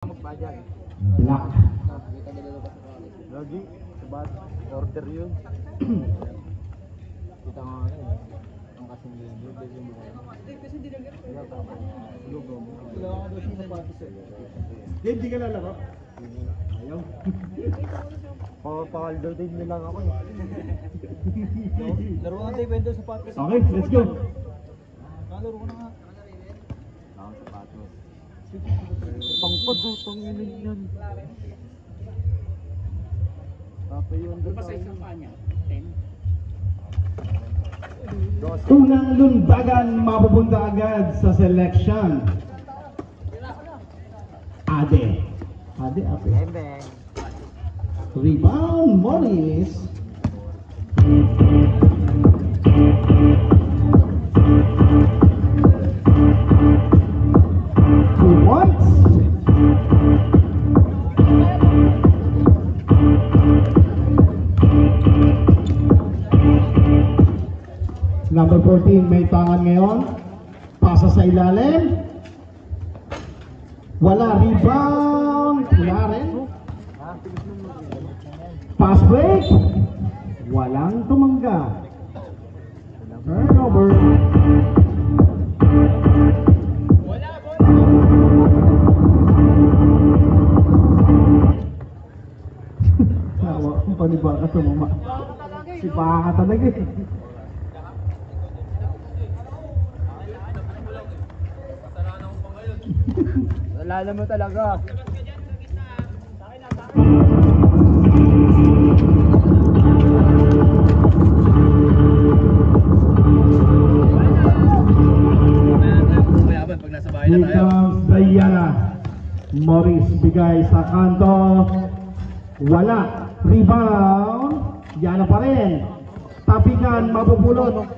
Black. Lagi, sebat order yun. Kita nga ang kasing libre, kasi hindi ko alam. Kasi hindi lang ganito. Wala ka daw siya sapatos eh. Hindi ka lalaro? Ayaw. Pakakal daw din nilang ako eh. Laro nga tayo, vendor sapatos. Okay, let's go. Laro ko na nga. Ang sapatos. Pangpadutang yun yan. Tapos yun doon. Basta isang kanya? 10? Unang lundagan mapupunta agad sa selection. Ade. Ade. Bembeng. Rebound Morris. Two points. Number 14 may tangan ngayon. Pasa sa ilalim. Wala. Rebound. Wala rin. Pass break. Walang tumangga. Turnover. Tawa kung panibaka sa mama. Si Baka talaga eh. Alala mo talaga. Here comes Diana. Morris bigay sa kanto. Wala. Rebound. Yana pa rin. Tapigan, mapupulot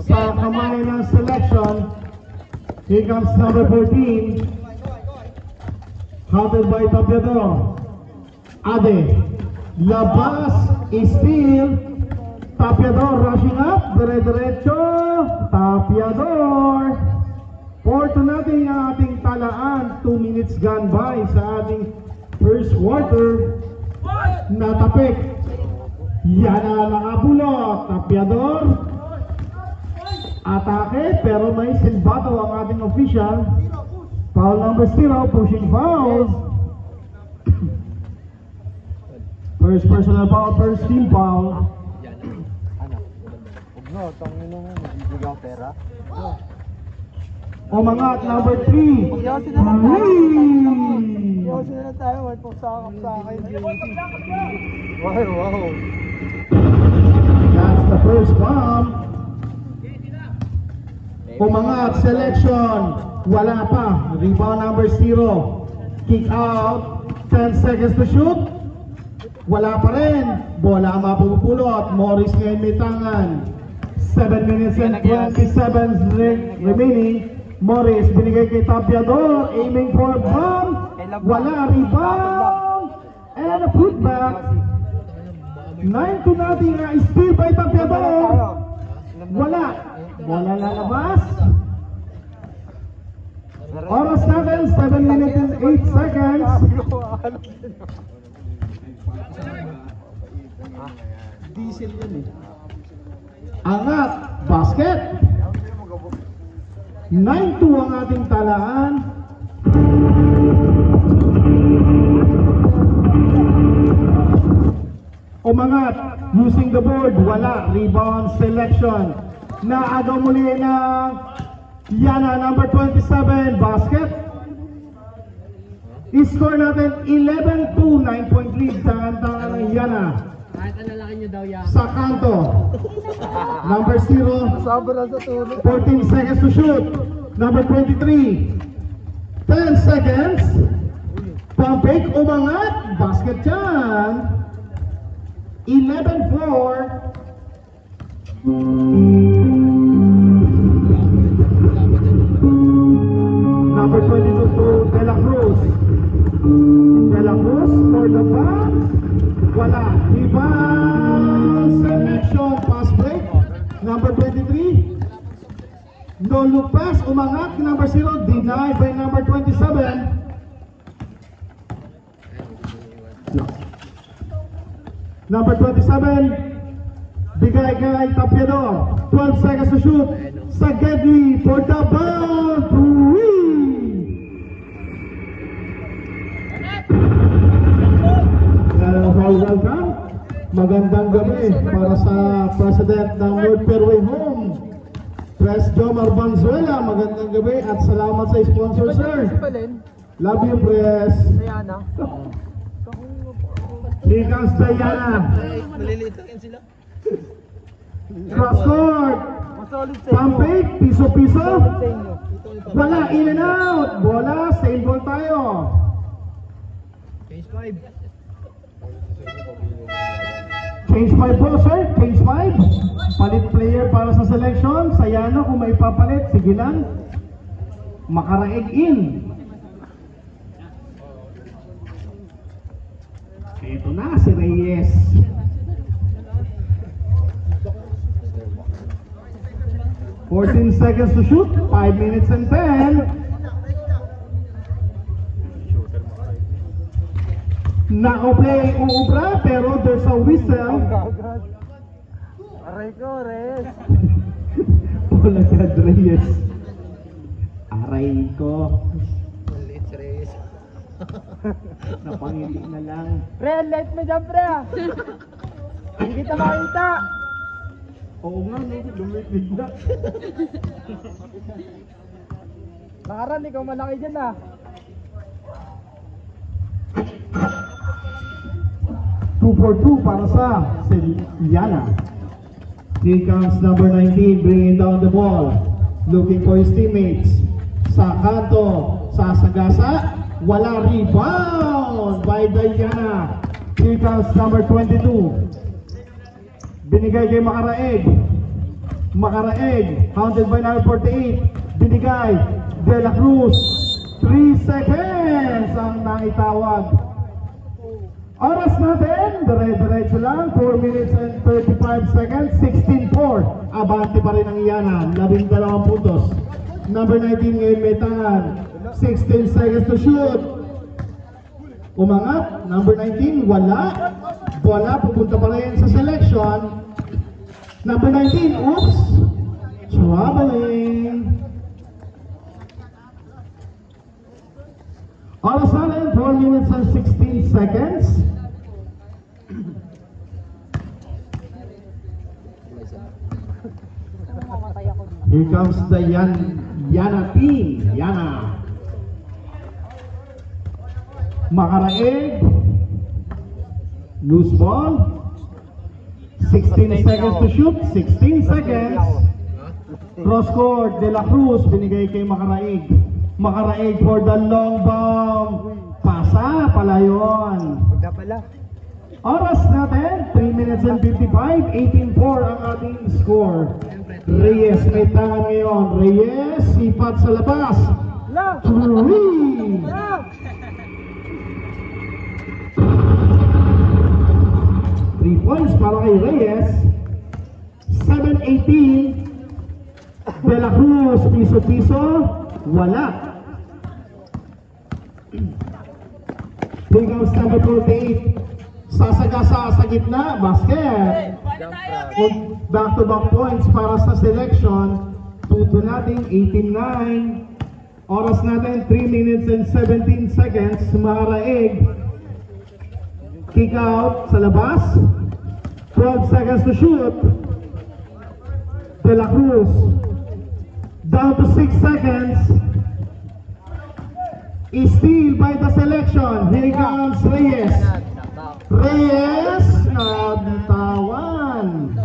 sa kamay ng selection. Here comes number 14. Countered by Tapiador. Ade. Labas. Steal. Tapiador rushing up. Dire-diretso. Tapiador. 4-2 natin ang ating talaan. 2 minutes gone by sa ating first quarter. Natapik. Yana nakabulot. Tapiador. Atake, pero may silbato ang ating official. Foul number 0, pushing fouls. First personal foul, first team foul. Ano? Huwag no, tangin mo, magbibigaw pera. Umangat, number 3. Yosin na lang tayo. Yosin na lang tayo, may pagsakap sa akin. Wow. That's the first bomb. Umangat, selection. Wala pa. Rebound number 0. Kick out. 10 seconds to shoot. Wala pa rin. Bola mapupulot. Morris ngayon may tangan. 7 minutes and 27 remaining. Morris binigay kay Tapiador. Aiming for bomb. Wala. Rebound. And a putback. 9-2 natin na steal by Tapiador. Wala. Bola lalabas. Oras natin, 7 minutes and 8 seconds. Diesel yun eh. Angat, basket. 9-2 ang ating talaan. Umangat, using the board, wala. Rebound selection. Naagaw muli ng Yana, number 27, basket. I-score natin 11-2, 9-point lead sa tangan ng Yana. Kahit alalakin nyo daw yan. Sa kanto, number 0, Sabra sa tulog. 14 seconds to shoot. Number 23, 10 seconds. Pump-fake, umangat, basket dyan. 11-4. Number 22 to De La Cruz. De La Cruz for the back. Wala. Rebound selection. Pass break. Number 23. No look pass. Umangat. Number 0. Denied by number 27. Number 27, bigay kay Tapiador. 12 seconds to shoot. Sagedli for the boundary. Welcome. Magandang gabi para sa President ng North Fairway Home, Pres Jomar Banzuela. Magandang gabi at salamat sa sponsor, sir. Love you, Pres. Diana. Here comes Diana. Maliliit lang yan sila. Cross court. Masolid sa inyo. Pump fake. Piso-piso. Masolid sa inyo. Wala. In and out. Bola. Same ball tayo. Phase 5. Change 5 po, sir. Change 5. Palit player para sa selection. Sayano kung may papalit. Sige lang. Makaraig in. Ito na si Reyes. 14 seconds to shoot. 5 minutes and 10. Naka-play uubra pero there's a whistle. Aray ko, Reyes. Wala ka, Reyes. Aray ko. Maliit si Reyes. Napangiti na lang. Pre, light mo dyan, pre. Hindi kita makita. Oo nga, no? Lumipit na. Nakaran, ikaw malaki dyan ah. 2-for-2 para sa Yana. Here comes number 19, bringing down the ball. Looking for his teammates. Sa kanto, sasagasa. Wala, rebound by Diana. Here comes number 22. Binigay kay Makaraeg. Makaraeg, counted by number 48. Binigay, De La Cruz. 3 seconds ang naitawag. Oras natin, dire-diretso lang, 4 minutes and 35 seconds, 16-4. Abante pa rin ang Yana, 12 puntos. Number 19 ngayon may tangan, 16 seconds to shoot. Umangat, number 19, wala. Wala, pupunta pa rin sa selection. Number 19, oops, traveling. Oras natin, 4 minutes and 16 seconds. Here comes the Yana team. Yana. Makaraeg. Loose ball. 16 seconds to shoot. 16 seconds. Cross court. De La Cruz. Binigay kay Makaraeg. Makaraeg for the long bomb. Pasa pala yun. Pagka pala. Oras natin, 3 minutes and 55, 18-4 ang ating score. Reyes may tangan ngayon. Reyes, sipat sa labas. La! 3! La! 3 points para kay Reyes. 7-18. De La Cruz, piso-piso. Wala. Here comes number 48. Sasagasa sa gitna, basket. Back-to-back points para sa selection. Tuto natin, 18-9. Oras natin, 3 minutes and 17 seconds. Makaraeg. Kick out sa labas. 12 seconds to shoot. De La Cruz. Down to 6 seconds. Steal by the selection. Here comes Reyes. Reyes, nabitawan.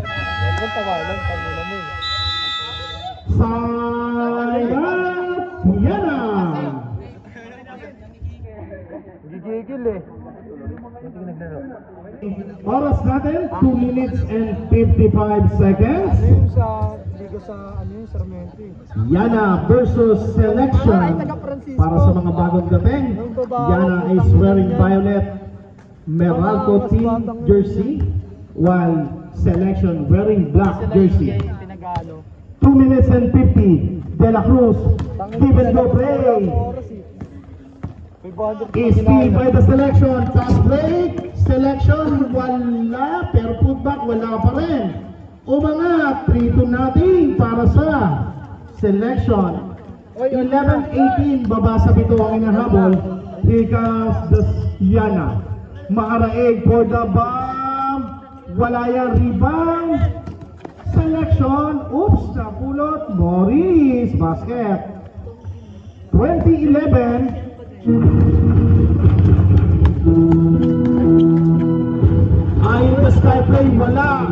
Sayat Yana. Gigigil eh. Oras natin, 2 minutes and 55 seconds. Yung sa ligo sa ano yung Sarmiento. Yana versus selection. Para sa mga bagong dating, Yana is wearing violet Meralco team jersey, while selection wearing black jersey. 2 minutes and 50. De La Cruz, give and go play. Is by the selection, pass play. Selection, wala. Pero putback, wala pa rin. Umangat, 3-2 natin para sa selection. 11-18, baba sa pito ang inahabol. Here comes the Yana. Makaraig for the bomb. Wala yan, rebound. Selection, oops, napulot. Morris, basket. 20-11. Ayon na sky play, wala.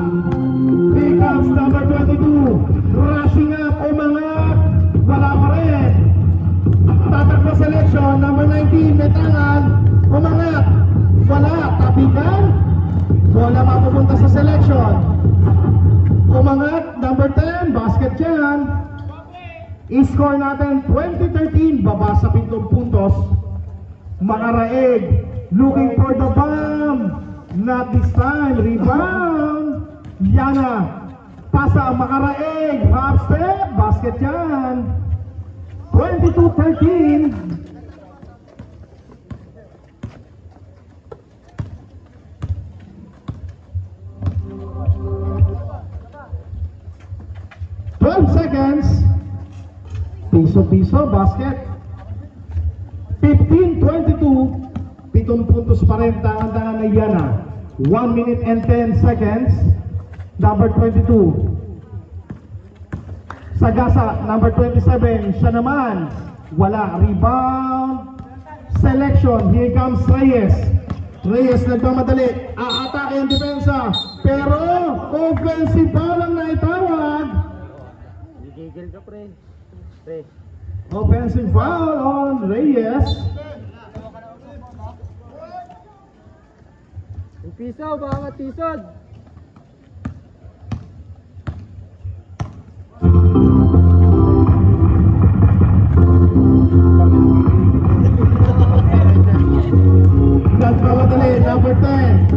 Here comes number 22. Rushing up, umangat. Wala pa rin. Tatakbo selection, number 19, Metangan. Umangat. Wala, tapikan. Bola mapupunta sa selection. Umangat, number 10, basket yan. I-score natin 20-13, baba sa 7 puntos. Makaraig, looking for the bomb. Not this time, rebound. Yana, pasa, Makaraig, half step, basket yan. 22-13. Seconds. Piso-piso, basket. 15-22. 7 puntos pa rin, tangan-tangan na Yana. 1 minute and 10 seconds. Number 22. Sagasa, number 27. Siya naman. Wala. Rebound. Selection. Here comes Reyes. Reyes nagmamadali. Aatake ang depensa. Pero, offensive foul ang naitawag. Gigil ka, pre. Pre. Offensive foul on Reyes. Yung piso, baka tisod. Nagmamadali, number 10.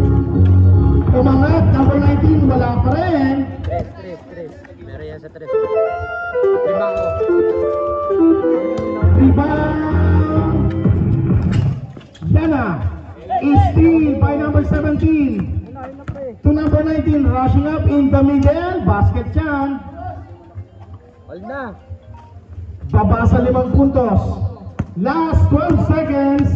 Umangat, number 19, wala pa rin. Tres. Meron yan sa tres. Lima ko. Rebound. Yana. Steal by number 17. To number 19, rushing up in the middle. Basket yan. All na. Baba sa 5 puntos. Last 12 seconds.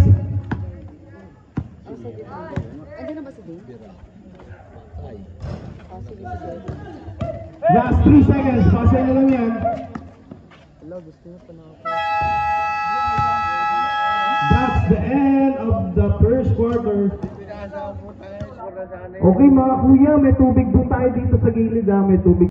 Last 3 seconds. Basa na lang yan. Hello, gusto nyo pa na ako. That's the end of the first quarter. Okay mga kuya, may tubig po tayo dito sa gilid ha. May tubig.